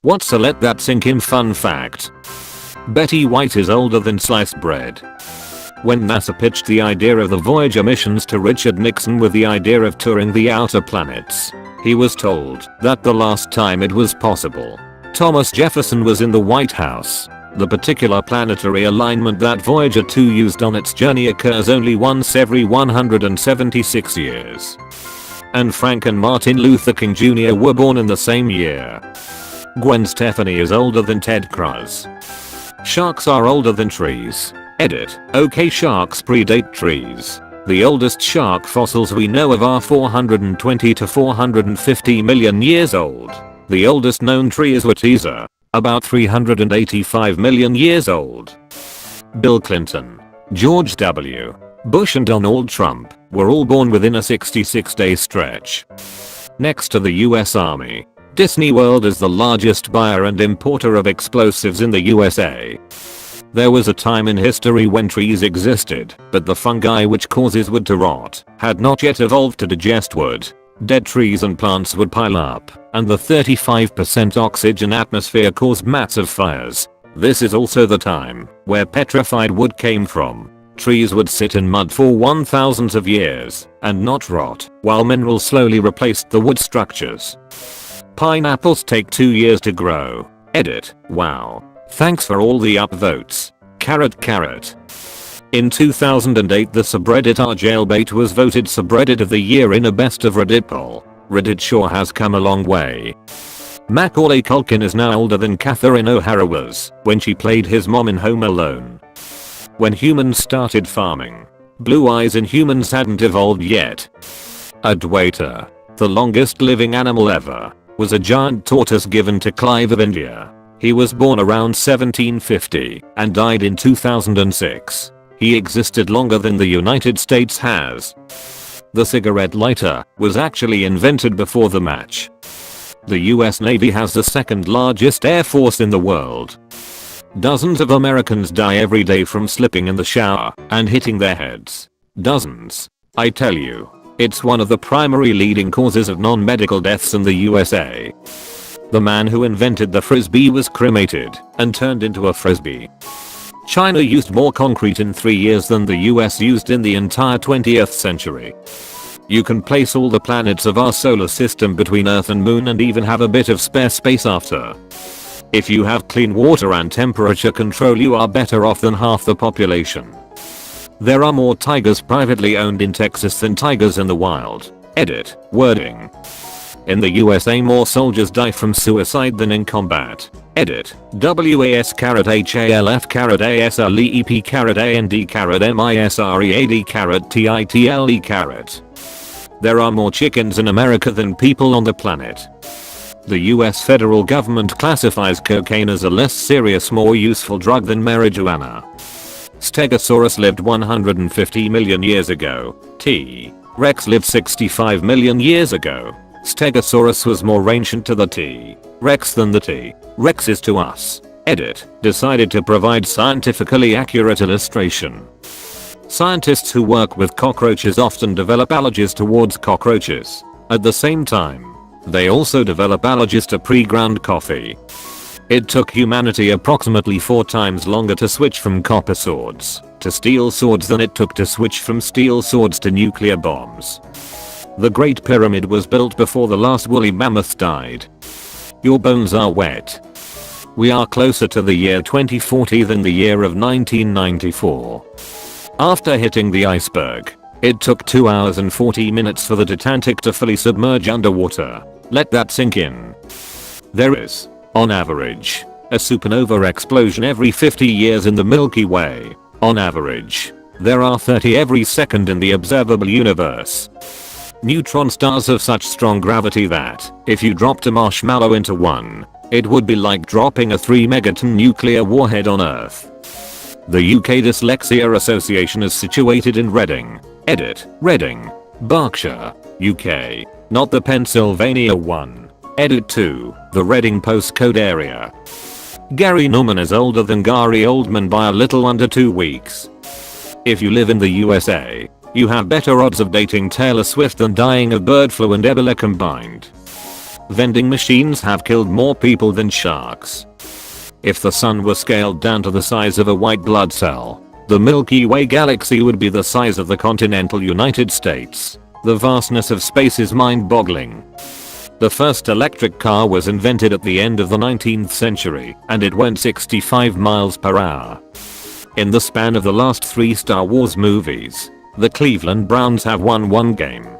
What's a let that sink in fun fact? Betty White is older than sliced bread. When NASA pitched the idea of the Voyager missions to Richard Nixon with the idea of touring the outer planets, he was told that the last time it was possible, Thomas Jefferson was in the White House. The particular planetary alignment that Voyager 2 used on its journey occurs only once every 176 years. And Frank and Martin Luther King Jr. were born in the same year. Gwen Stefani is older than Ted Cruz. Sharks are older than trees. Edit. Okay, sharks predate trees. The oldest shark fossils we know of are 420 to 450 million years old. The oldest known tree is Watesa, about 385 million years old. Bill Clinton, George W. Bush and Donald Trump were all born within a 66-day stretch. Next to the US Army, Disney World is the largest buyer and importer of explosives in the USA. There was a time in history when trees existed, but the fungi which causes wood to rot had not yet evolved to digest wood. Dead trees and plants would pile up, and the 35% oxygen atmosphere caused massive fires. This is also the time where petrified wood came from. Trees would sit in mud for thousands of years and not rot, while minerals slowly replaced the wood structures. Pineapples take 2 years to grow. Edit. Wow. Thanks for all the upvotes. Carrot. In 2008 the subreddit r jailbait was voted subreddit of the year in a best of Reddit poll. Reddit sure has come a long way. Macaulay Culkin is now older than Catherine O'Hara was when she played his mom in Home Alone. When humans started farming, blue eyes in humans hadn't evolved yet. Adwaita, the longest living animal ever, was a giant tortoise given to Clive of India. He was born around 1750 and died in 2006. He existed longer than the United States has. The cigarette lighter was actually invented before the match. The US Navy has the second largest air force in the world. Dozens of Americans die every day from slipping in the shower and hitting their heads. Dozens. I tell you, it's one of the primary leading causes of non-medical deaths in the USA. The man who invented the frisbee was cremated and turned into a frisbee. China used more concrete in 3 years than the US used in the entire 20th century. You can place all the planets of our solar system between Earth and Moon and even have a bit of spare space after. If you have clean water and temperature control, you are better off than half the population. There are more tigers privately owned in Texas than tigers in the wild. Edit. Wording. In the USA more soldiers die from suicide than in combat. Edit. WAS HALF ASLEEP AND MISREAD TITLE. There are more chickens in America than people on the planet. The US federal government classifies cocaine as a less serious, more useful drug than marijuana. Stegosaurus lived 150 million years ago. T. Rex lived 65 million years ago. Stegosaurus was more ancient to the T. Rex than the T. Rex is to us. Edit. Decided to provide scientifically accurate illustration. Scientists who work with cockroaches often develop allergies towards cockroaches. At the same time, they also develop allergies to pre-ground coffee. It took humanity approximately 4 times longer to switch from copper swords to steel swords than it took to switch from steel swords to nuclear bombs. The Great Pyramid was built before the last woolly mammoth died. Your bones are wet. We are closer to the year 2040 than the year of 1994. After hitting the iceberg, it took 2 hours and 40 minutes for the Titanic to fully submerge underwater. Let that sink in. There is, on average, a supernova explosion every 50 years in the Milky Way. On average, there are 30 every second in the observable universe. Neutron stars have such strong gravity that, if you dropped a marshmallow into one, it would be like dropping a 3 megaton nuclear warhead on Earth. The UK Dyslexia Association is situated in Reading. Edit. Reading, Berkshire, UK. Not the Pennsylvania one. Edit 2. The Reading postcode area. Gary Norman is older than Gary Oldman by a little under 2 weeks. If you live in the USA, you have better odds of dating Taylor Swift than dying of bird flu and Ebola combined. Vending machines have killed more people than sharks. If the sun were scaled down to the size of a white blood cell, the Milky Way galaxy would be the size of the continental United States. The vastness of space is mind-boggling. The first electric car was invented at the end of the 19th century, and it went 65 miles per hour. In the span of the last 3 Star Wars movies, the Cleveland Browns have won 1 game.